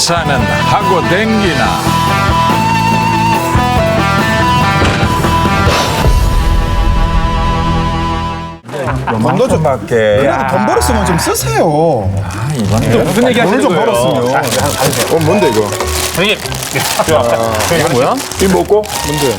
회사는 하고 댕기나? 돈도 좀 밖에. 그래도 돈 벌었으면 좀 쓰세요. 이번에 무슨 얘기 하시는 돈을 좀 거예요? 벌었으면. 뭔데 이거? 선생님. 이거 뭐야? 이 먹고? 뭔데?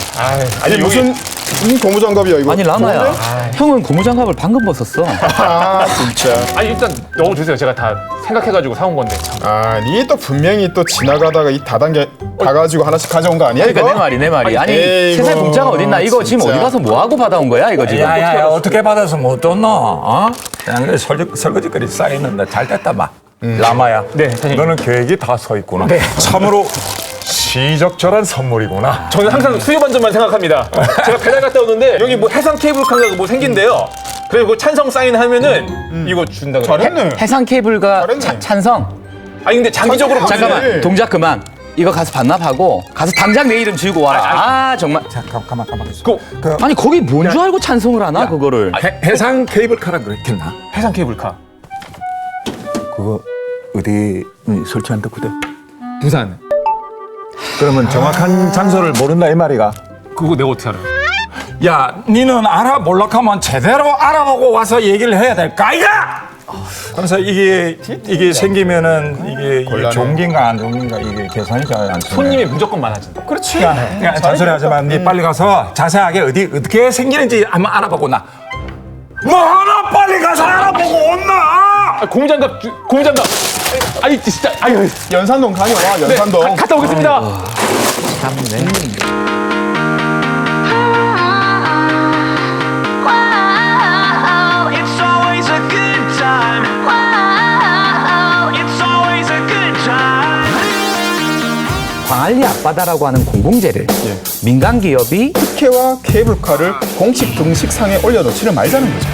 아니 이게 무슨 고무장갑이야 이거? 아니 라마야, 좋은데? 형은 고무장갑을 방금 벗었어. 아 진짜. 아니 일단 넣어주세요. 제가 다 생각해가지고 사온 건데. 참. 아, 니 또 분명히 또 지나가다가 이 다단계 가가지고 하나씩 가져온 거 아니야 이거? 그러니까 내 말이. 아니 에이구, 세상에 공짜가 어딨나? 이거 지금 진짜. 어디 가서 뭐 하고 받아온 거야 이거 지금? 야야야 어떻게 받아서 못 줬노? 어? 그냥 설거지거리 쌓이는데 잘 됐다 마. 라마야. 네, 선생님. 너는 계획이 다 서 있구나. 참으로 시적절한 선물이구나. 저는 항상 수요 반전만 생각합니다. 제가 배달 갔다 오는데 여기 뭐 해상 케이블카가 뭐 생긴대요. 그리고 찬성 사인 하면은 이거 준다 그래요. 잘했네. 해상 케이블과 잘했네. 찬성. 아니 근데 장기적으로 보면 잠깐만 동작 그만. 이거 가서 반납하고 가서 당장 내 이름 지우고 와라. 아 정말. 가만 있어. 그 아니 거기 뭔 줄 알고 찬성을 하나 그거를? 해상 케이블카라 그랬겠나? 해상 케이블카. 그거 어디 설치한다 그대? 부산. 그러면 정확한 장소를 모른다 이 말이가? 그거 내가 어떻게 알아요? 야, 니는 알아 몰락하면 제대로 알아보고 와서 얘기를 해야 될까 이가? 그래서 이게 생기면은 이게 곤란해. 종기인가 안 종기인가 이게 계산이 잘 안 되네. 손님이 무조건 많아진다. 그렇지. 그냥 잔소리 하지만 니 빨리 가서 자세하게 어떻게 생기는지 한번 알아보고 나. 뭐 하나 빨리 가서 알아보고 온나? 아, 고무장갑. 아니 진짜. 아유. 연산동 다녀와 연산동. 갔다 오겠습니다. Wow, it's always a good time. Wow, it's always a good time. 광안리 앞바다라고 하는 공공재를 민간 기업이 특혜와 케이블카를 공식 등식상에 올려놓지를 말자는 거죠.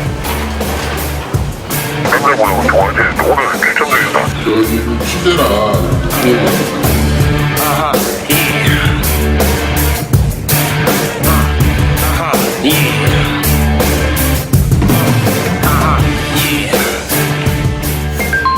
맹물보다 저한테 돈을 추천드립니다. 요즘 시대나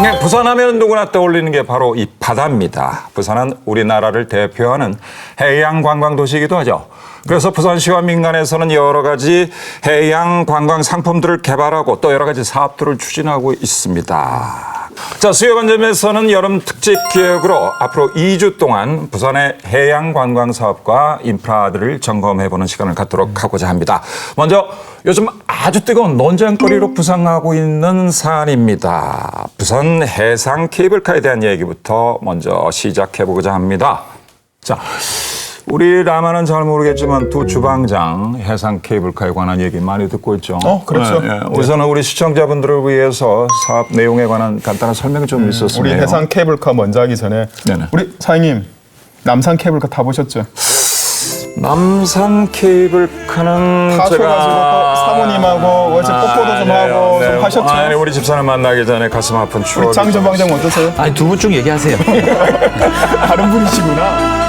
네, 부산하면 누구나 떠올리는 게 바로 이 바다입니다. 부산은 우리나라를 대표하는 해양 관광 도시이기도 하죠. 그래서 부산시와 민간에서는 여러 가지 해양 관광 상품들을 개발하고 또 여러 가지 사업들을 추진하고 있습니다. 자, 수요관점에서는 여름 특집 기획으로 앞으로 2주 동안 부산의 해양 관광 사업과 인프라들을 점검해보는 시간을 갖도록 하고자 합니다. 먼저 요즘 아주 뜨거운 논쟁거리로 부상하고 있는 사안입니다. 부산 해상 케이블카에 대한 얘기부터 먼저 시작해보고자 합니다. 자, 우리 라마는 잘 모르겠지만 두 주방장 해상 케이블카에 관한 얘기 많이 듣고 있죠. 그렇죠. 우선은 우리 시청자분들을 위해서 사업 내용에 관한 간단한 설명이 좀 있었으면 우리 해요. 해상 케이블카 먼저 하기 전에 네네. 우리 사장님 남산 케이블카 타보셨죠? 남산 케이블카는 타셔가지고 제가 또 사모님하고 어제 뽀뽀도 좀 하고 좀 하셨죠? 아니 우리 집사람 만나기 전에 가슴 아픈 추억이 우리 장조방장 어떠세요? 아니 두 분 쭉 얘기하세요. 다른 분이시구나.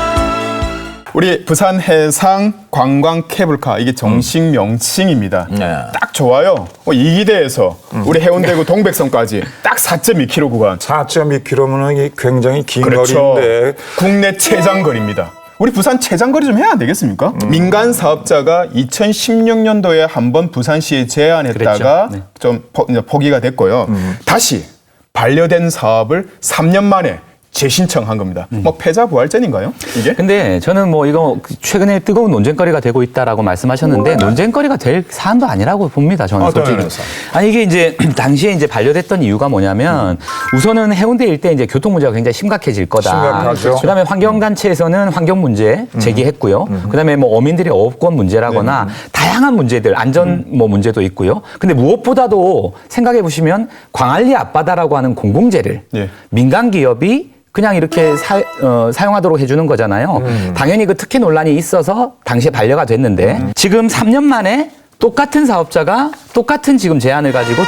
우리 부산 해상 관광 케이블카 이게 정식 명칭입니다. 네. 딱 좋아요. 이기대에서 우리 해운대구 동백섬까지 딱 4.2km 구간. 4.2km면 굉장히 긴 그렇죠. 거리인데 국내 최장거리입니다. 우리 부산 최장거리 좀 해야 되겠습니까? 민간 사업자가 2016년도에 한번 부산시에 제안했다가 그랬죠. 네. 좀 포기가 됐고요. 다시 반려된 사업을 3년 만에 재신청한 겁니다. 뭐 패자부활전인가요? 이게? 근데 저는 뭐 이거 최근에 뜨거운 논쟁거리가 되고 있다라고 말씀하셨는데 논쟁거리가 될 사안도 아니라고 봅니다. 저는 어떤 솔직히. 면에서? 아니 이게 이제 당시에 이제 반려됐던 이유가 뭐냐면 우선은 해운대 일대 이제 교통 문제가 굉장히 심각해질 거다. 심각하죠. 그다음에 환경단체에서는 환경 문제 제기했고요. 그다음에 뭐 어민들의 어업권 문제라거나 다양한 문제들 안전 뭐 문제도 있고요. 근데 무엇보다도 생각해 보시면 광안리 앞바다라고 하는 공공재를 예. 민간 기업이 그냥 이렇게 사용하도록 해주는 거잖아요. 당연히 그 특혜 논란이 있어서 당시에 반려가 됐는데 지금 3년 만에 똑같은 사업자가 똑같은 지금 제안을 가지고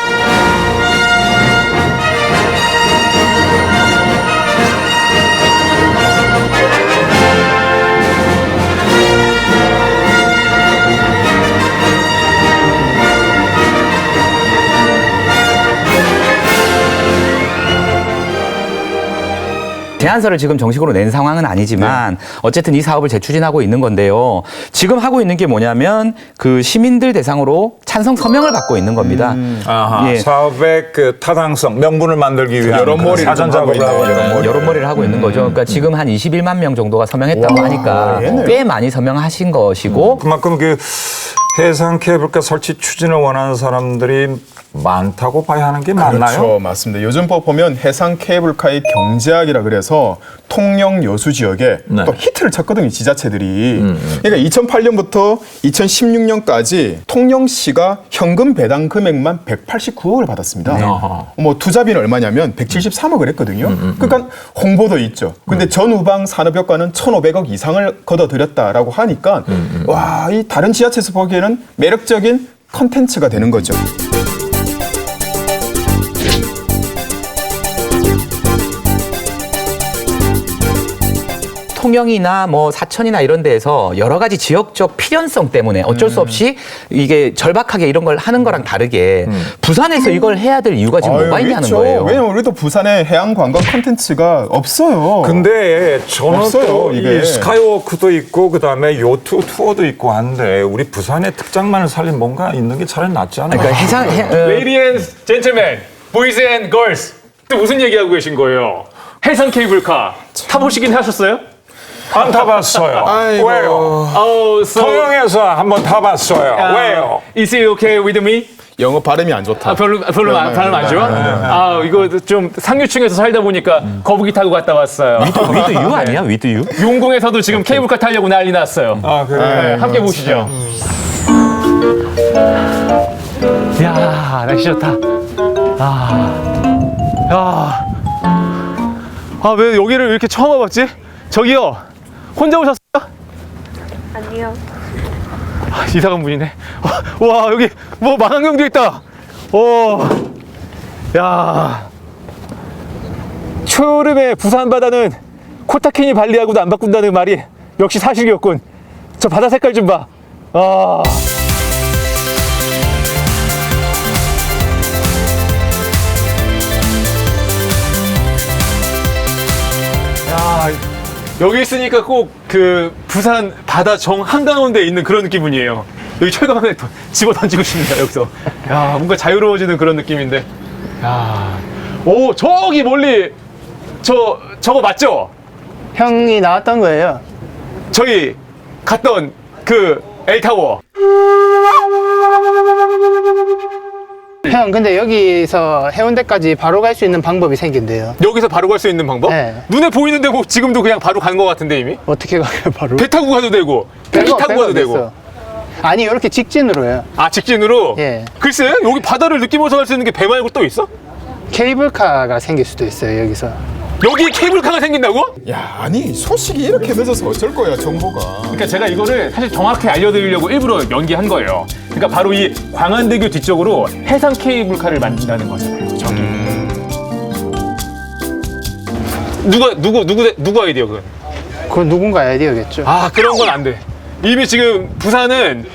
제안서를 지금 정식으로 낸 상황은 아니지만 어쨌든 이 사업을 재추진하고 있는 건데요. 지금 하고 있는 게 뭐냐면 그 시민들 대상으로 찬성 서명을 받고 있는 겁니다. 아하, 예. 사업의 그 타당성, 명분을 만들기 위한 여론몰이를 사전 좀 하고 작업을 하고 있네요. 있는 여론몰이를 하고 있는 거죠. 그러니까 지금 한 21만 명 정도가 서명했다고 하니까 꽤 많이 서명하신 것이고 그만큼 그 해상 케이블카 설치 추진을 원하는 사람들이 많다고 봐야 하는 게 맞나요? 그렇죠, 맞습니다. 요즘 보면 해상 케이블카의 경제학이라 그래서 통영 여수 지역에 네. 또 히트를 쳤거든요, 지자체들이. 그러니까 2008년부터 2016년까지 통영시가 현금 배당 금액만 189억을 받았습니다. 뭐 투자비는 얼마냐면 173억을 했거든요. 그러니까 홍보도 있죠. 근데 전후방 산업효과는 1,500억 이상을 걷어들였다라고 하니까 와, 이 다른 지자체에서 보기에는 매력적인 컨텐츠가 되는 거죠. 통영이나 뭐 사천이나 이런 데에서 여러 가지 지역적 필연성 때문에 어쩔 수 없이 이게 절박하게 이런 걸 하는 거랑 다르게 부산에서 이걸 해야 될 이유가 지금 뭐가 있냐는 있죠. 거예요. 왜냐면 우리도 부산에 해양 관광 컨텐츠가 없어요. 근데 저는 없어요, 또 이게. 이 스카이워크도 있고 그다음에 요트 투어도 있고 한데 우리 부산의 특장만을 살린 뭔가 있는 게 차라리 낫지 않을까? 그러니까 Ladies and gentlemen, boys and girls. 또 무슨 얘기하고 계신 거예요? 해상 케이블카 타보시긴 하셨어요? 안 타봤어요. 왜요? Oh, so 통영에서 한번 타봤어요. 왜요? Is it okay with me? 영어 발음이 안 좋다. 별로 발음 안 좋아? 아 이거 좀 상류층에서 살다 보니까 거북이 타고 갔다 왔어요. 위드 유 아니야? 위드 유? 용궁에서도 지금 케이블카 타려고 난리 났어요. 아 그래. 네, 함께 보시죠. 야 날씨 좋다. 왜 여기를 이렇게 처음 와봤지? 저기요, 혼자 오셨어요? 아니요. 이상한 분이네. 와 여기 뭐 망원경도 있다. 야 초여름에 부산 바다는 코타키니 발리하고도 안 바꾼다는 말이 역시 사실이었군. 저 바다 색깔 좀 봐. 여기 있으니까 꼭 그 부산 바다 정 한가운데 있는 그런 느낌이에요. 여기 철가방에 집어 던지고 싶네요, 여기서. 야, 뭔가 자유로워지는 그런 느낌인데. 야, 오, 저기 멀리 저거 맞죠? 형이 나왔던 거예요. 저희 갔던 그 L타워. 형, 근데 여기서 해운대까지 바로 갈 수 있는 방법이 생긴대요. 여기서 바로 갈 수 있는 방법? 네. 눈에 보이는데 뭐 지금도 그냥 바로 가는 것 같은데 이미? 어떻게 가요, 바로? 배 타고 가도 되고, 비행기 타고 가도 되고. 됐어. 아니, 이렇게 직진으로요. 아, 직진으로? 예. 글쎄, 여기 바다를 느끼면서 갈 수 있는 게 배 말고 또 있어? 케이블카가 생길 수도 있어요, 여기서. 여기 케이블카가 생긴다고? 야, 아니 소식이 이렇게 늦어서 어쩔 거야, 정보가. 그러니까 제가 이거를 사실 정확히 알려드리려고 일부러 연기한 거예요. 그러니까 바로 이 광안대교 뒤쪽으로 해상 케이블카를 만든다는 거잖아요. 저기. 누구 아이디어 그건? 그건 누군가 아이디어겠죠. 아, 그런 건 안 돼. 이미 지금 부산은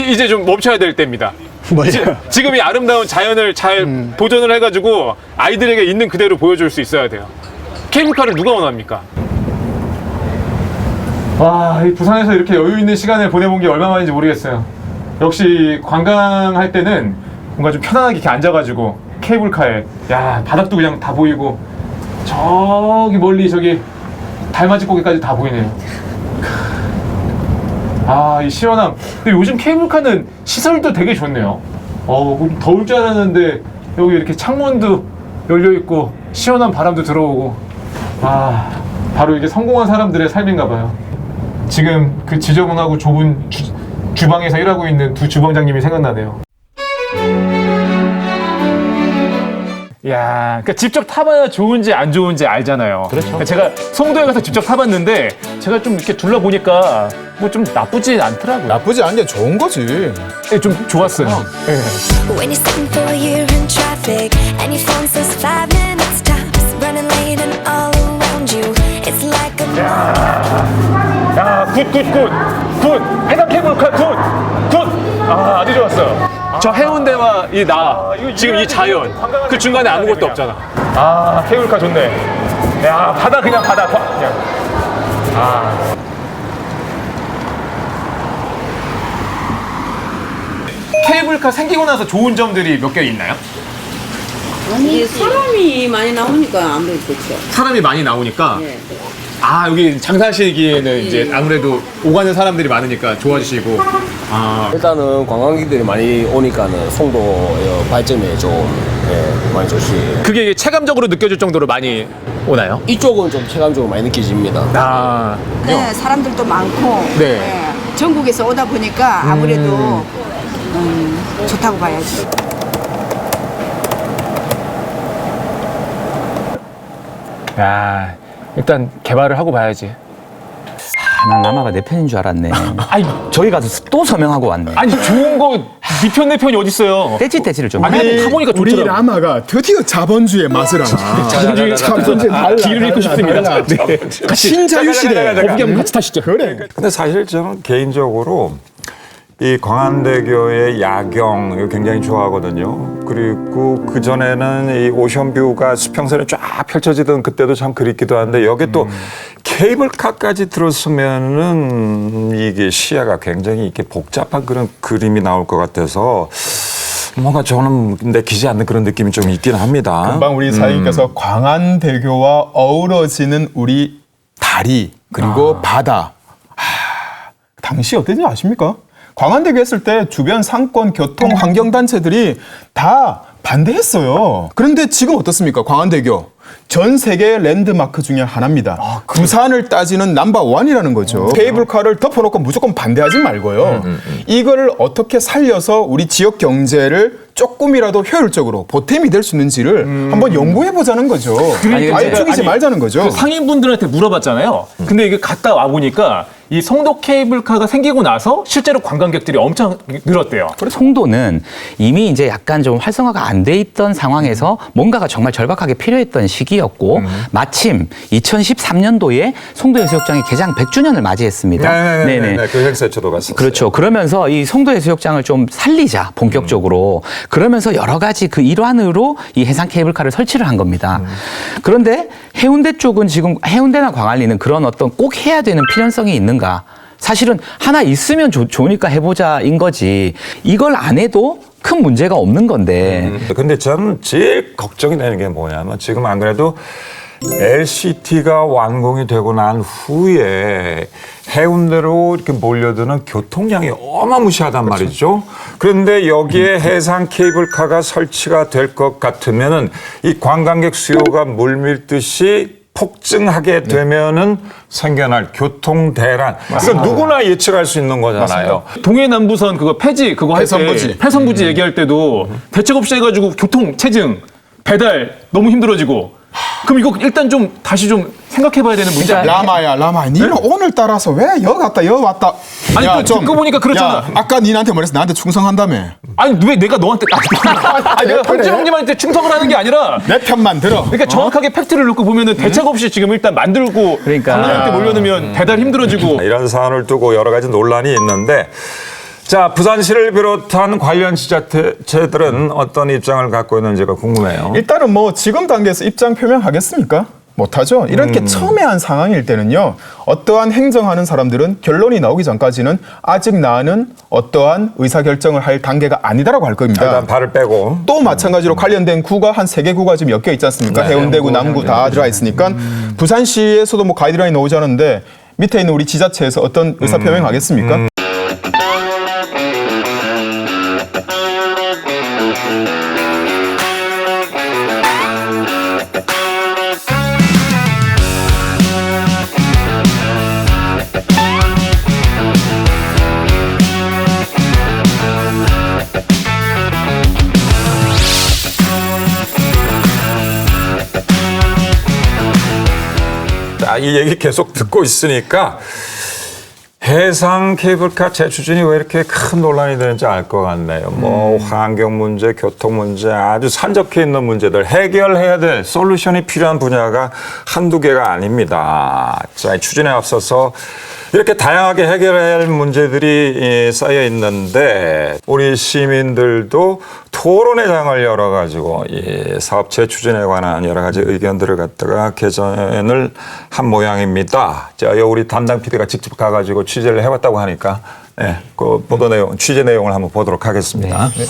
이제 좀 멈춰야 될 때입니다. 뭐죠? 지금 이 아름다운 자연을 잘 보존을 해가지고 아이들에게 있는 그대로 보여줄 수 있어야 돼요. 케이블카를 누가 원합니까? 와, 이 부산에서 이렇게 여유 있는 시간을 보내본 게 얼마만인지 모르겠어요. 역시 관광할 때는 뭔가 좀 편안하게 이렇게 앉아가지고 케이블카에, 야, 바닥도 그냥 다 보이고 저기 멀리 저기 달맞이 고개까지 다 보이네요. 아, 이 시원함. 근데 요즘 케이블카는 시설도 되게 좋네요. 더울 줄 알았는데 여기 이렇게 창문도 열려 있고 시원한 바람도 들어오고. 아, 바로 이게 성공한 사람들의 삶인가 봐요. 지금 그 지저분하고 좁은 주방에서 일하고 있는 두 주방장님이 생각나네요. 야, 그러니까 직접 타봐야 좋은지 안 좋은지 알잖아요. 그렇죠. 제가 송도에 가서 직접 타봤는데 제가 좀 이렇게 둘러보니까 뭐 좀 나쁘지 않더라고요. 나쁘지 않은 게 좋은 거지. 네, 좀 좋았어요. 네. When you're sitting for a year in traffic and your phone says 5 minutes tops, running late and all around you, it's like a 야, 굿. 해상 케이블카 굿. 아, 아주 좋았어요. 저 해운대와 지금 이 자연, 그 중간에 아무것도 없잖아. 아, 케이블카 좋네. 야, 바다 그냥 바다. 그냥. 아. 케이블카 생기고 나서 좋은 점들이 몇 개 있나요? 아니, 사람이 많이 나오니까 아무래도 그렇죠. 사람이 많이 나오니까. 예. 아, 여기 장사하시기에는 이제 아무래도 오가는 사람들이 많으니까 좋아지시고. 아. 일단은 관광객들이 많이 오니까는 송도 발전에 좀 많이 좋지. 그게 체감적으로 느껴질 정도로 많이 오나요? 이쪽은 좀 체감적으로 많이 느껴집니다. 아. 네, 사람들도 많고. 네. 예, 전국에서 오다 보니까 아무래도 좋다고 봐야지. 야, 일단 개발을 하고 봐야지. 난 라마가 내 편인 줄 알았네. 아니, 저기 가서 또 서명하고 왔네. 아니 좋은 거 네 편 내 편이 어디 있어요? 떼찌떼찌를 좀. 아니, 타보니까 우리 좋더라고. 라마가 드디어 자본주의 맛을 알아. 자본주의 달라. 길을 잃고 싶습니다. 네. 신자유 시대. 거북이 한번 같이 타시죠. 그래. 근데 사실 저는 개인적으로 이 광안대교의 야경 이거 굉장히 좋아하거든요. 그리고 그 전에는 이 오션뷰가 수평선에 쫙 펼쳐지던 그때도 참 그립기도 한데 여기 또 케이블카까지 들었으면은 이게 시야가 굉장히 이렇게 복잡한 그런 그림이 나올 것 같아서 뭔가 저는 내키지 않는 그런 느낌이 좀 있긴 합니다. 금방 우리 사장님께서 광안대교와 어우러지는 우리 다리 그리고 바다. 당시 어땠는지 아십니까? 광안대교 했을 때 주변 상권, 교통, 환경단체들이 다 반대했어요. 그런데 지금 어떻습니까? 광안대교. 전 세계 랜드마크 중에 하나입니다. 부산을 따지는 넘버1이라는 거죠. 케이블카를 덮어놓고 무조건 반대하지 말고요. 이거를 어떻게 살려서 우리 지역 경제를 조금이라도 효율적으로 보탬이 될 수 있는지를 한번 연구해보자는 거죠. 아예 죽이지 말자는 거죠. 그 상인분들한테 물어봤잖아요. 근데 이게 갔다 와 보니까 이 송도 케이블카가 생기고 나서 실제로 관광객들이 엄청 늘었대요. 송도는 이미 이제 약간 좀 활성화가 안 돼 있던 상황에서 뭔가가 정말 절박하게 필요했던 시기였고 마침 2013년도에 송도해수욕장이 개장 100주년을 맞이했습니다. 네네. 그 행사에 저도 갔었어요. 그렇죠. 그러면서 이 송도해수욕장을 좀 살리자 본격적으로 그러면서 여러 가지 그 일환으로 이 해상 케이블카를 설치를 한 겁니다. 그런데 해운대 쪽은 지금 해운대나 광안리는 그런 어떤 꼭 해야 되는 필연성이 있는가? 사실은 하나 있으면 좋으니까 해보자인 거지. 이걸 안 해도 큰 문제가 없는 건데. 근데 저는 제일 걱정이 되는 게 뭐냐면 지금 안 그래도 LCT가 완공이 되고 난 후에 해운대로 이렇게 몰려드는 교통량이 어마무시하단 말이죠. 그런데 여기에 해상 케이블카가 설치가 될 것 같으면은 이 관광객 수요가 물밀듯이 폭증하게 되면은 생겨날 교통 대란. 이건 누구나 예측할 수 있는 거잖아요. 동해남부선 그거 폐지 그거 할 때 폐선부지 얘기할 때도 대책 없이 해가지고 교통 체증 배달 너무 힘들어지고. 그럼 이거 일단 좀 다시 좀 생각해봐야 되는 문제 아니야? 라마, 니는 오늘 따라서 왜 여기 갔다 여기 왔다? 아니 또 듣고 보니까 그렇잖아. 야, 아까 니한테 뭐랬어? 나한테 충성한다며. 아니 왜 내가 너한테 내가 황재홍님한테 충성을 하는 게 아니라 내 편만 들어. 그러니까 정확하게 팩트를 놓고 보면은 대책 없이 지금 일단 만들고 관광객들 몰려놓으면 배달 힘들어지고 이런 사안을 두고 여러 가지 논란이 있는데 자, 부산시를 비롯한 관련 지자체들은 어떤 입장을 갖고 있는지가 궁금해요. 일단은 뭐 지금 단계에서 입장 표명하겠습니까? 못하죠. 이렇게 첨예한 상황일 때는요. 어떠한 행정하는 사람들은 결론이 나오기 전까지는 아직 나는 어떠한 의사결정을 할 단계가 아니다라고 할 겁니다. 일단 발을 빼고. 또 마찬가지로 관련된 구가 한 3개 구가 지금 엮여 있지 않습니까? 해운대구, 남구 다 들어가 있으니까 부산시에서도 뭐 가이드라인 나오지 않았는데 밑에 있는 우리 지자체에서 어떤 의사표명 하겠습니까? 이 얘기 계속 듣고 있으니까 해상 케이블카 재추진이 왜 이렇게 큰 논란이 되는지 알 것 같네요. 뭐 환경 문제, 교통 문제, 아주 산적해 있는 문제들 해결해야 될 솔루션이 필요한 분야가 한두 개가 아닙니다. 자, 추진에 앞서서 이렇게 다양하게 해결해야 할 문제들이 쌓여 있는데 우리 시민들도 토론회장을 열어가지고 이 사업 재추진에 관한 여러 가지 의견들을 갖다가 개전을 한 모양입니다. 자, 우리 담당 PD가 직접 가가지고 취재를 해봤다고 하니까 그 보도 내용, 취재 내용을 한번 보도록 하겠습니다. 네.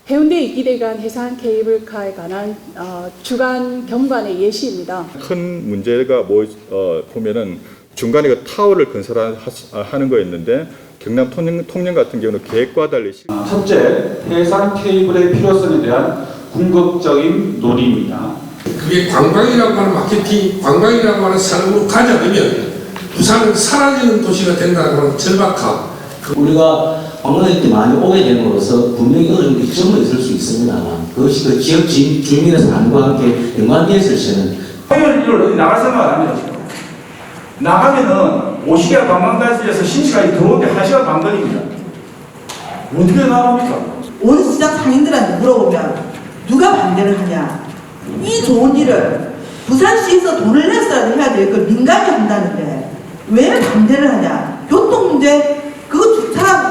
해운대 이기대간 해상 케이블카에 관한 주간 경관의 예시입니다. 큰 문제가 보면은 중간에 그 타워를 건설하는 거였는데 경남 통영 같은 경우는 계획과 달리 첫째, 해상 케이블의 필요성에 대한 궁극적인 논의입니다. 그게 관광이라고 하는 마케팅, 관광이라고 하는 산업으로 가져가면 부산은 사라지는 도시가 된다고 하는 절박함. 우리가 관광객 때 많이 오게 됨으로써 분명히 어느 정도 이점은 있을 수 있습니다만 그것이 그 지역 주민의 삶과 함께 연관되어 있을 때는 토요일 어디 나갈 생각 안 해요. 나가면은 50개 관광단지에서 신시간이 들어오는데 1시간 반 걸립니다. 어떻게 나갑니까? 온 시장 상인들한테 물어보면 누가 반대를 하냐. 이 좋은 일을 부산시에서 돈을 내서라도 해야 될 걸 민간이 한다는데 왜 반대를 하냐. 교통문제 그거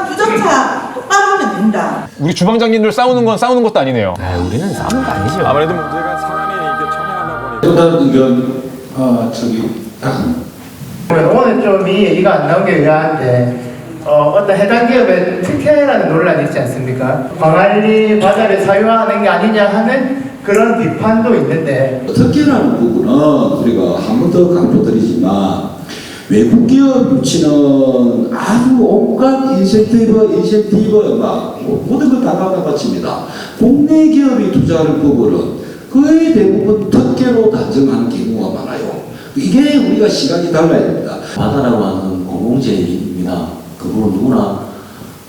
주정차 똑바로 하면 된다. 우리 주방장님들 싸우는 건 싸우는 것도 아니네요. 우리는 싸우는 거 아니죠. 아무래도 문제가 상황이 이게 청해하다 보니까. 또 다른 의견 오늘 좀 이 얘기가 안 나온 게 의아한데 어떤 해당 기업의 특혜라는 논란이 있지 않습니까? 광안리 바다를 사유화하는 게 아니냐 하는 그런 비판도 있는데 특혜라는 부분은 우리가 한 번 더 강조드리지만 외국 기업 유치는 아주 온갖 인센티브 막 모든 걸 다 바칩니다. 국내 기업이 투자하는 부분은 거의 대부분 특혜로 단정하는 경우가 많아요. 이게 우리가 시각이 달라야 됩니다. 바다라고 하는 공공재입니다. 그 부분 누구나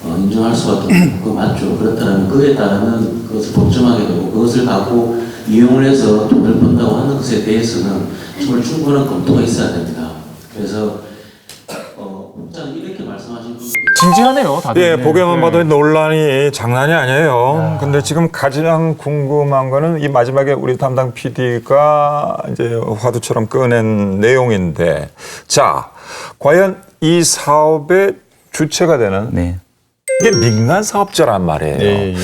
인정할 수밖에 없고 맞죠. 그렇다면 그에 따르는 그것을 법정하게 되고 그것을 갖고 이용을 해서 돈을 번다고 하는 것에 대해서는 정말 충분한 검토가 있어야 됩니다. 그래서 이렇게 말씀하신 분들 진지하네요, 다들. 예, 보기만 봐도 논란이 장난이 아니에요. 근데 지금 가장 궁금한 거는 이 마지막에 우리 담당 PD가 이제 화두처럼 꺼낸 내용인데, 자, 과연 이 사업의 주체가 되는 이게 민간 사업자란 말이에요.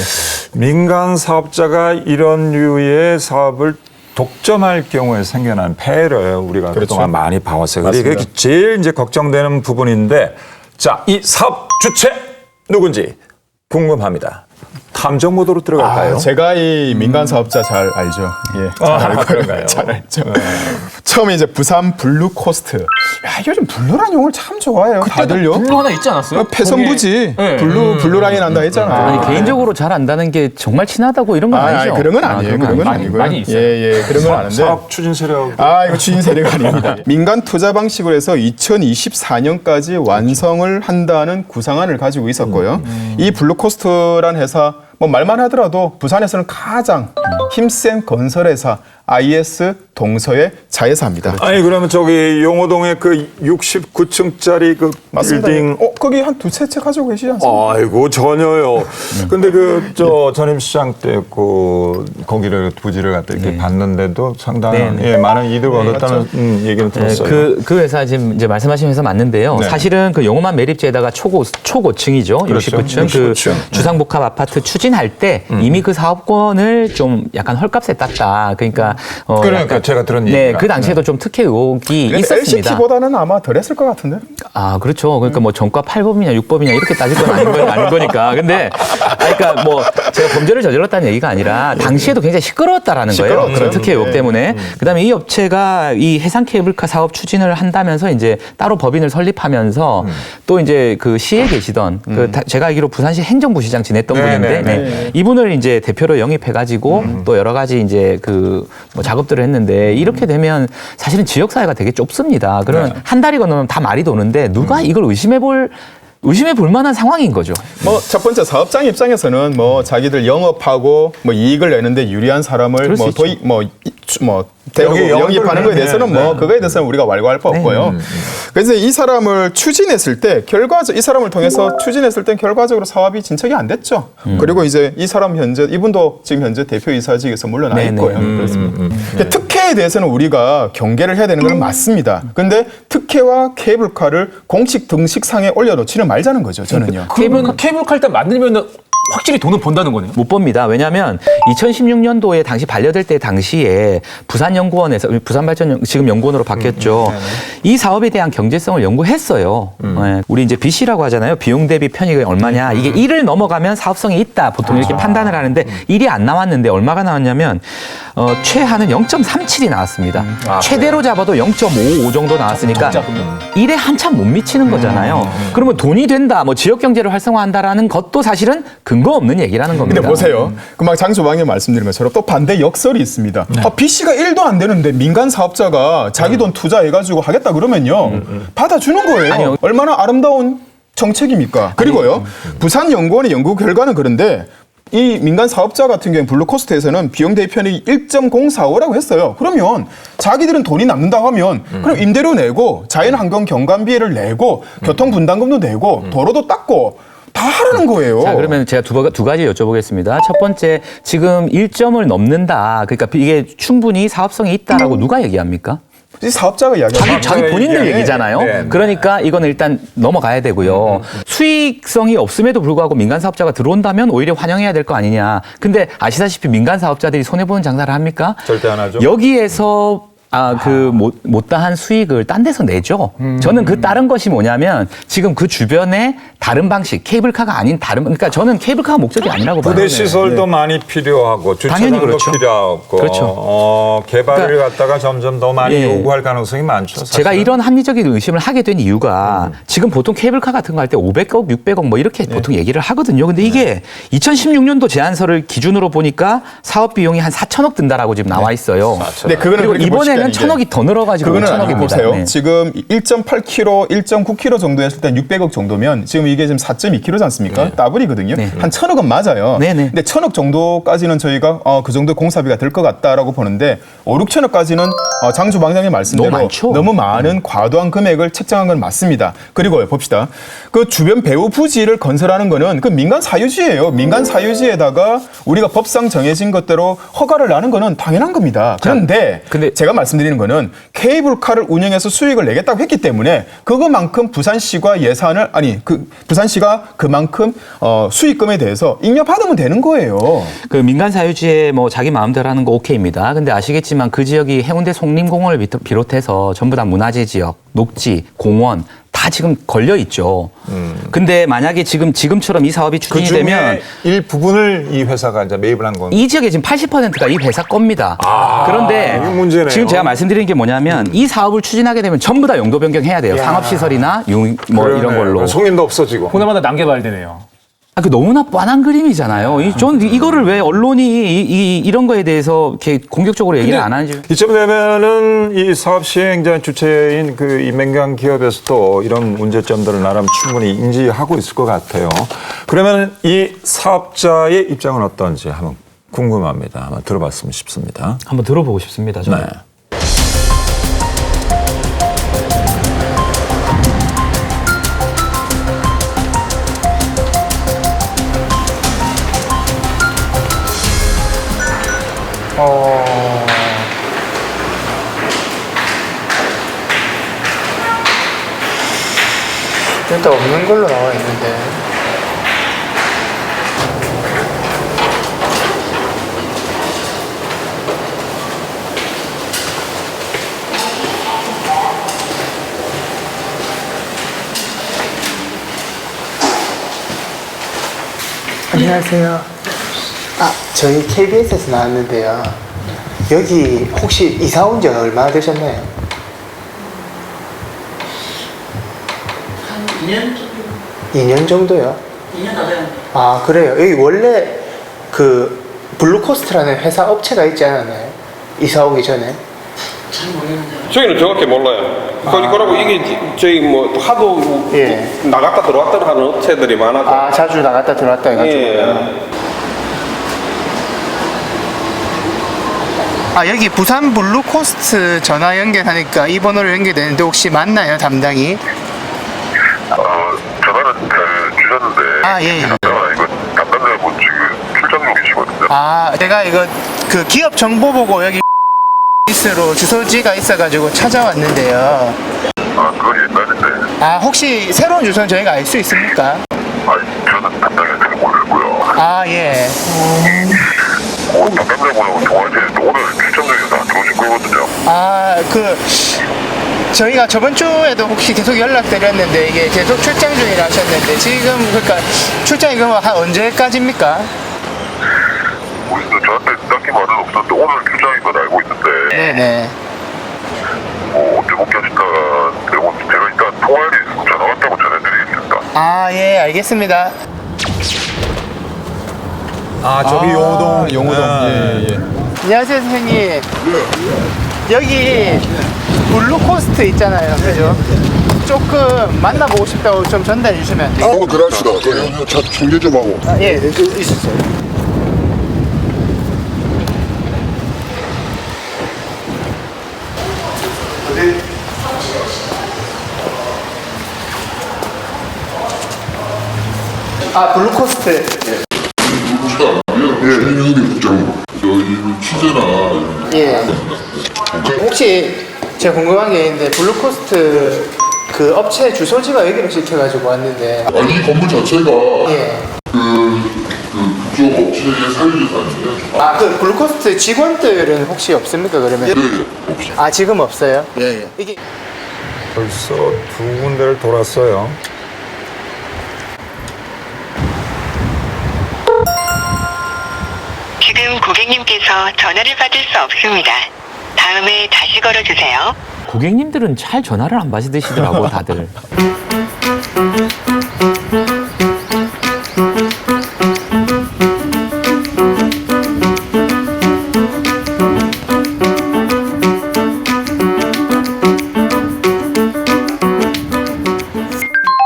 민간 사업자가 이런 류의 사업을 독점할 경우에 생겨난 폐해를 우리가 그동안 많이 봐왔어요. 그게 제일 이제 걱정되는 부분인데, 자, 이 사업 주체 누군지 궁금합니다. 탐정 모드로 들어갈까요? 제가 이 민간 사업자 잘 알죠. 예, 잘 알고 그런가요? 잘 알죠. 처음에 이제 부산 블루코스트. 야, 요즘 블루라는 용어를 참 좋아해요. 다들요. 블루 하나 있지 않았어요? 패선부지. 블루라인 한다 했잖아. 아니, 개인적으로 잘 안다는 게 정말 친하다고 이런 건 아니죠? 그런 건 아니에요. 그런 건 아니고요. 많이 있어요. 예, 그런 건 아는데. 사업 추진 세력. 이거 추진 세력 아닙니다. 민간 투자 방식으로 해서 2024년까지 완성을 한다는 구상안을 가지고 있었고요. 이 블루코스트라는 회사 뭐 말만 하더라도 부산에서는 가장 힘센 건설회사 IS 동서의 자회사입니다. 아니 그러면 저기 용호동에 그 69층짜리 그 맞습니다. 빌딩 거기 한 두세 채 가지고 계시지 않습니까? 아이고 전혀요. 근데 그 저 전임시장 때 그 거기를 부지를 갖다 이렇게 봤는데도 상당한 많은 이득을 얻었다는 얘기는 들었어요. 그 회사 지금 이제 말씀하신 회사 맞는데요. 사실은 그 용호만 매립지에다가 초고층이죠. 그렇죠. 69층 그 주상복합 아파트 추진할 때 이미 그 사업권을 좀 약간 헐값에 땄다. 그러니까 그러니까 제가 들은 얘기가. 그 당시에도 좀 특혜 의혹이 있었습니다. LCT보다는 아마 덜했을 것 같은데. 그렇죠. 그러니까 뭐 전과 8법이냐 6법이냐 이렇게 따질 건 아닌 거니까. 근데 그러니까 뭐 제가 범죄를 저질렀다는 얘기가 아니라 당시에도 굉장히 시끄러웠다라는 거예요. 그런 특혜 의혹 때문에. 그다음에 이 업체가 이 해상 케이블카 사업 추진을 한다면서 이제 따로 법인을 설립하면서 또 이제 그 시에 계시던 제가 알기로 부산시 행정부시장 지냈던 분인데 이분을 이제 대표로 영입해가지고 또 여러 가지 이제 그 뭐 작업들을 했는데 이렇게 되면 사실은 지역사회가 되게 좁습니다. 그러면 한 달이 건너면 다 말이 도는데 누가 이걸 의심해볼 의심해 볼 만한 상황인 거죠. 뭐 첫 번째 사업장 입장에서는 뭐 자기들 영업하고 뭐 이익을 내는데 유리한 사람을 뭐 도입 영입하는 거에 대해서는 뭐 그거에 대해서는 우리가 왈가왈부 없고요. 그래서 이 사람을 추진했을 때 이 사람을 통해서 추진했을 때 결과적으로 사업이 진척이 안 됐죠. 그리고 이제 이 사람 이분도 지금 현재 대표이사직에서 물러나 있고요. 그렇습니다. 특혜에 대해서는 우리가 경계를 해야 되는 건 맞습니다. 근데 특혜와 케이블카를 공식 등식상에 올려놓지는 말자는 거죠. 저는요. 그러면 케이블카 일단 만들면 확실히 돈을 번다는 거네요. 못 봅니다. 왜냐하면 2016년도에 당시 반려될 때 당시에 부산연구원에서 부산발전 지금 연구원으로 바뀌었죠. 이 사업에 대한 경제성을 연구했어요. 네. 우리 이제 BC라고 하잖아요. 비용 대비 편익이 얼마냐. 이게 1을 넘어가면 사업성이 있다. 보통 이렇게 판단을 하는데 1이 안 나왔는데 얼마가 나왔냐면 최하는 0.37이 나왔습니다. 최대로 잡아도 0.55 정도 나왔으니까 1에 한참 못 미치는 거잖아요. 그러면 돈이 된다. 뭐 지역 경제를 활성화한다라는 것도 사실은 근거 없는 얘기라는 겁니다. 근데 보세요. 금방 장소방에 말씀드린 것처럼 또 반대 역설이 있습니다. BC가 1도 안 되는데 민간 사업자가 자기 돈 투자해가지고 하겠다 그러면요. 받아주는 거예요. 아니요. 얼마나 아름다운 정책입니까? 그리고요. 부산연구원의 연구 결과는 그런데 이 민간 사업자 같은 경우는 블루코스트에서는 비용 대비 편익이 1.045라고 했어요. 그러면 자기들은 돈이 남는다고 하면 그럼 임대료 내고 자연환경 경관비를 내고 교통분담금도 내고 도로도 닦고 다 하라는 거예요. 자, 그러면 제가 두 가지 여쭤보겠습니다. 첫 번째, 지금 1점을 넘는다. 그러니까 이게 충분히 사업성이 있다라고 누가 얘기합니까? 이 사업자가 이야기하는 자기 본인들 얘기잖아요. 네. 그러니까 이건 일단 넘어가야 되고요. 수익성이 없음에도 불구하고 민간 사업자가 들어온다면 오히려 환영해야 될 거 아니냐. 근데 아시다시피 민간 사업자들이 손해보는 장사를 합니까? 절대 안 하죠. 여기에서 못다한 수익을 딴 데서 내죠. 저는 그 다른 것이 뭐냐면 지금 그 주변에 다른 방식, 케이블카가 아닌 그러니까 저는 케이블카가 목적이 아니라고 봐요. 부대 시설도 많이 필요하고 주차장도 그렇죠. 필요하고 그렇죠. 개발을 갖다가 점점 더 많이 요구할 가능성이 많죠. 사실은. 제가 이런 합리적인 의심을 하게 된 이유가 지금 보통 케이블카 같은 거 할 때 500억, 600억 뭐 이렇게 보통 얘기를 하거든요. 근데 이게 2016년도 제안서를 기준으로 보니까 사업 비용이 한 4천억 든다라고 지금 나와 있어요. 네, 그리고 이번에는 1,000억이 더 늘어가지고 그거는 5천억입니다. 보세요. 네. 지금 1.8km, 1.9km 정도 했을 때 600억 정도면 지금 이게 지금 4.2km지 않습니까? 더블이거든요. 한 1,000억은 맞아요. 근데 1,000억 정도까지는 저희가 그 정도 공사비가 될 것 같다라고 보는데 5, 6천억까지는 장 주방장님 말씀대로 너무 많은 과도한 금액을 책정한 건 맞습니다. 그리고 봅시다. 그 주변 배후 부지를 건설하는 거는 그 민간 사유지예요. 민간 사유지에다가 우리가 법상 정해진 것대로 허가를 나는 거는 당연한 겁니다. 그런데 제가 말씀드리는 거는 케이블카를 운영해서 수익을 내겠다고 했기 때문에 그것만큼 부산시가 부산시가 그만큼 수익금에 대해서 잉여받으면 되는 거예요. 그 민간 사유지에 뭐 자기 마음대로 하는 거 오케이입니다. 근데 아시겠지만 그 지역이 해운대 송림공원을 비롯해서 전부 다 문화재 지역, 녹지, 공원 다 지금 걸려 있죠. 근데 만약에 지금처럼 이 사업이 추진이 되면 일부분을 이 회사가 이제 매입을 한 건. 이 지역의 지금 80%가 이 회사 겁니다. 그런데 이게 문제네요. 지금 제가 말씀드리는 게 뭐냐면 이 사업을 추진하게 되면 전부 다 용도 변경해야 돼요. 상업시설이나 이런 걸로. 송림도 없어지고. 보나마나 난개발되네요. 너무나 뻔한 그림이잖아요. 전 이거를 왜 언론이 이런 거에 대해서 이렇게 공격적으로 얘기를 안 하는지. 이쯤 되면은 이 사업 시행자 주체인 그 이 민간 기업에서도 이런 문제점들을 나름 충분히 인지하고 있을 것 같아요. 그러면 이 사업자의 입장은 어떤지 한번 궁금합니다. 한번 들어봤으면 싶습니다. 한번 들어보고 싶습니다. 저는. 네. 일단 없는 걸로 나와 있는데. 안녕하세요. 저희 KBS에서 나왔는데요. 여기 혹시 이사 온 지 얼마나 되셨나요? 한 2년 정도. 2년 정도요? 2년 다 돼요. 아, 그래요? 여기 원래 그 블루코스트라는 회사 업체가 있지 않았나요? 이사 오기 전에? 잘 모르겠는데. 저희는 정확히 몰라요. 그러고 이게 저희 뭐 하도 나갔다 들어왔다 하는 업체들이 많아서. 아, 자주 나갔다 들어왔다 해가지고. 예. 아, 여기 부산 블루코스트 전화 연결하니까 이 번호로 연결되는데 혹시 맞나요, 담당이? 전화는 잘 주셨는데. 아, 예. 이거 담당자분 지금 출장 중이시거든요. 아, 제가 이거 그 기업 정보 보고 여기 로 주소지가 있어가지고 찾아왔는데요. 아, 그건 옛날인데. 아, 혹시 새로운 주소는 저희가 알 수 있습니까? 저는 담당자한테 모르고요. 아, 예. 담당자분하고 통화했는데 오늘 출장 중에서 안 들어오실 거거든요. 아, 저희가 저번 주에도 혹시 계속 연락드렸는데 이게 계속 출장 중이라 하셨는데 지금 그러니까 출장이 그럼 한 언제까지입니까? 저한테 딱히 말은 없었는데 오늘 출장인 건 알고 있는데. 네네. 언제 복귀하실까 내고 제가 일단 통화일이 있으면 전화 왔다고 전해드리겠습니다. 아, 예, 알겠습니다. 아, 저기 용호동. 용호동. 예. 안녕하세요, 선생님. 여기 블루코스트 있잖아요, 그죠? 조금 만나보고 싶다고 좀 전달해 주시면 안 돼요? 그럽시다. 차 충전 좀 하고. 아, 예, 있었어요. 아, 블루코스트. 여기 부장. 이 취재나. 예. 혹시 제가 궁금한 게 있는데 블루코스트 그 업체 주소지가 여기로 시켜가지고 왔는데. 이 건물 자체가 예. 그쪽 업체의 사유재산인데요. 아, 그 블루코스트 직원들은 혹시 없습니까, 그러면? 네, 없어요. 아, 지금 없어요? 예. 이게 벌써 두 군데를 돌았어요. 지금 고객님께서 전화를 받을 수 없습니다. 다음에 다시 걸어주세요. 고객님들은 잘 전화를 안 받으시더라고 다들.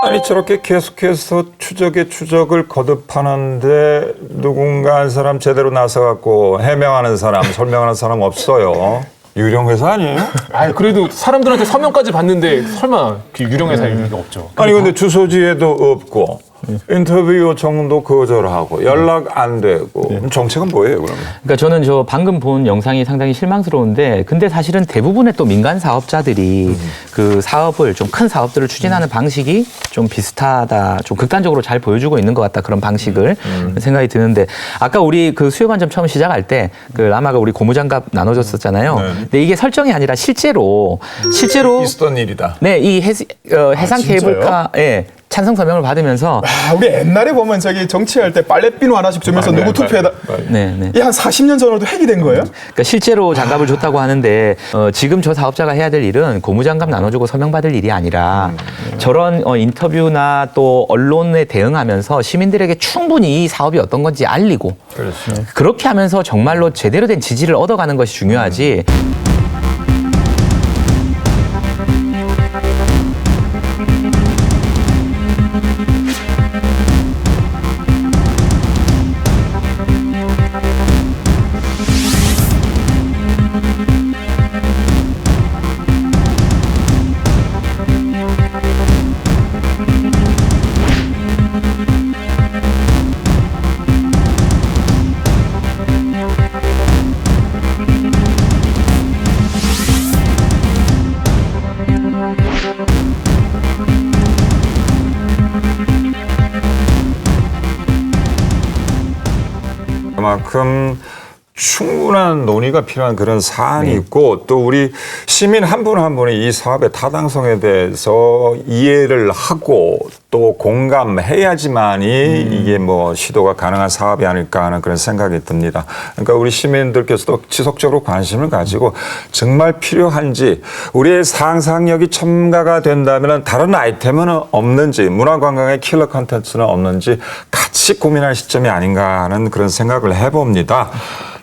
아니 저렇게 계속해서 추적에 추적을 거듭하는데 누군가 한 사람 제대로 나서갖고 해명하는 사람, 설명하는 사람 없어요. 유령 회사 아니에요? 아, 그래도 사람들한테 서명까지 받는데 설마 그 유령 회사일 리가 없죠. 아니 근데 주소지에도 없고 인터뷰 요청도 거절하고 연락 안 되고 정책은 뭐예요 그러면? 그러니까 저는 저 방금 본 영상이 상당히 실망스러운데 근데 사실은 대부분의 또 민간 사업자들이 그 사업을 좀 큰 사업들을 추진하는 방식이 좀 비슷하다, 좀 극단적으로 잘 보여주고 있는 것 같다 그런 방식을 생각이 드는데 아까 우리 그 수요관점 처음 시작할 때 그 라마가 우리 고무장갑 나눠줬었잖아요. 근데 이게 설정이 아니라 실제로 있었던 일이다. 네, 이 해상 케이블카 예. 찬성 서명을 받으면서 우리 옛날에 보면 저기 정치할 때 빨래비누 하나씩 주면서 누구 투표해다 이게 한 40년 전으로도 핵이 된 거예요? 그러니까 실제로 장갑을 줬다고 하는데 지금 저 사업자가 해야 될 일은 고무장갑 나눠주고 서명받을 일이 아니라 저런 인터뷰나 또 언론에 대응하면서 시민들에게 충분히 이 사업이 어떤 건지 알리고 그렇게 하면서 정말로 제대로 된 지지를 얻어가는 것이 중요하지. 그만큼 충분한 논의가 필요한 그런 사안이 있고 또 우리 시민 한 분 한 분이 이 사업의 타당성에 대해서 이해를 하고 또 공감해야지만이 이게 뭐 시도가 가능한 사업이 아닐까 하는 그런 생각이 듭니다. 그러니까 우리 시민들께서도 지속적으로 관심을 가지고 정말 필요한지 우리의 상상력이 첨가가 된다면 다른 아이템은 없는지 문화관광의 킬러 콘텐츠는 없는지 같이 고민할 시점이 아닌가 하는 그런 생각을 해봅니다.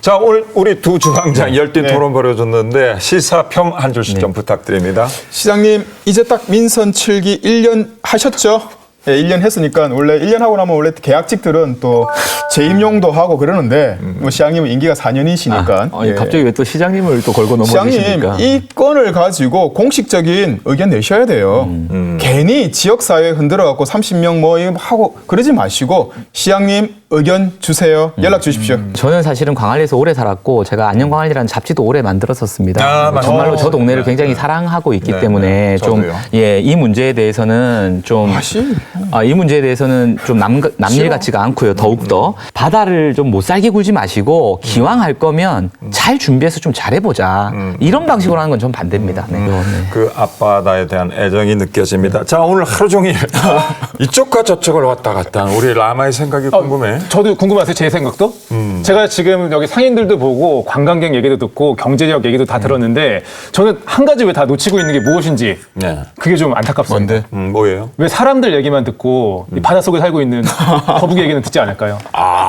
자, 오늘 우리 두 주방장 열띤 토론 벌여줬는데 시사평 한 줄씩 좀 부탁드립니다. 시장님 이제 딱 민선 7기 1년 하셨죠? 예, 1년 했으니까 원래 1년 하고 나면 원래 계약직들은 또 재임용도 하고 그러는데 뭐 시장님은 임기가 4년이시니까 갑자기 왜 또 시장님을 또 걸고 시장님 넘어지십니까? 이 건을 가지고 공식적인 의견 내셔야 돼요. 괜히 지역사회 흔들어갖고 30명 뭐 하고 그러지 마시고 시장님 의견 주세요. 연락 주십시오. 저는 사실은 광안리에서 오래 살았고 제가 안녕광안리라는 잡지도 오래 만들었었습니다. 정말로 저 동네를 굉장히 사랑하고 있기 때문에 좀 이 문제에 대해서는 좀 이 문제에 대해서는 좀 남일 같지가 않고요. 더욱더 바다를 좀 못 살게 굴지 마시고 기왕 할 거면 잘 준비해서 좀 잘해보자. 이런 방식으로 하는 건 좀 반대입니다. 그 앞바다에 대한 애정이 느껴집니다. 자, 오늘 하루 종일 이쪽과 저쪽을 왔다 갔다 하는 우리 라마의 생각이 궁금해. 저도 궁금하세요. 제 생각도? 제가 지금 여기 상인들도 보고 관광객 얘기도 듣고 경제적 얘기도 다 들었는데 저는 한 가지 왜 다 놓치고 있는 게 무엇인지 그게 좀 안타깝습니다. 뭐예요? 왜 사람들 얘기만 듣고 이 바닷속에 살고 있는 거북이 얘기는 듣지 않을까요?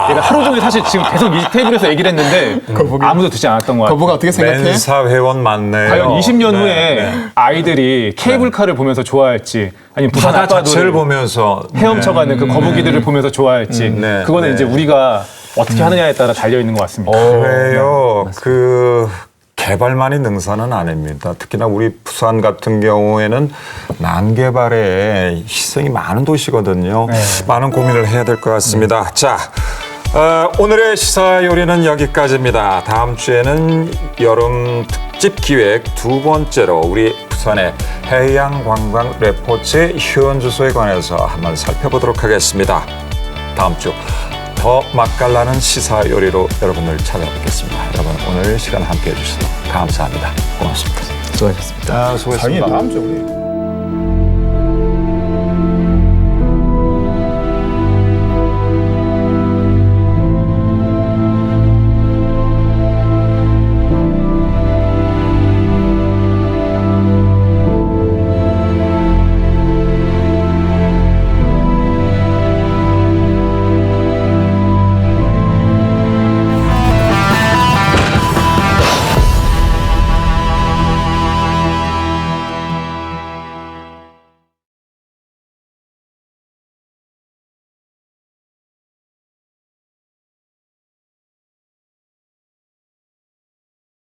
얘가 하루 종일 사실 지금 계속 이 테이블에서 얘기를 했는데 아무도 듣지 않았던 것 같아요. 거북아 어떻게 생각해? 멘사회원 맞네요. 과연 20년 후에 아이들이 케이블카를 보면서 좋아할지 아니면 부산 바다 앞바다를 자체를 보면서 헤엄쳐가는 그 거북이들을 보면서 좋아할지 그거는 이제 우리가 어떻게 하느냐에 따라 달려있는 것 같습니다. 그래요. 그 개발만이 능사는 아닙니다. 특히나 우리 부산 같은 경우에는 난개발에 희생이 많은 도시거든요. 많은 고민을 해야 될 것 같습니다. 자, 오늘의 시사 요리는 여기까지입니다. 다음 주에는 여름 특집 기획 두 번째로 우리 부산의 해양관광 레포츠의 휴원 주소에 관해서 한번 살펴보도록 하겠습니다. 다음 주 더 맛깔나는 시사 요리로 여러분을 찾아뵙겠습니다. 여러분 오늘 시간 함께해 주셔서 감사합니다. 고맙습니다. 수고하셨습니다. 수고하셨습니다. 다음 주에 우리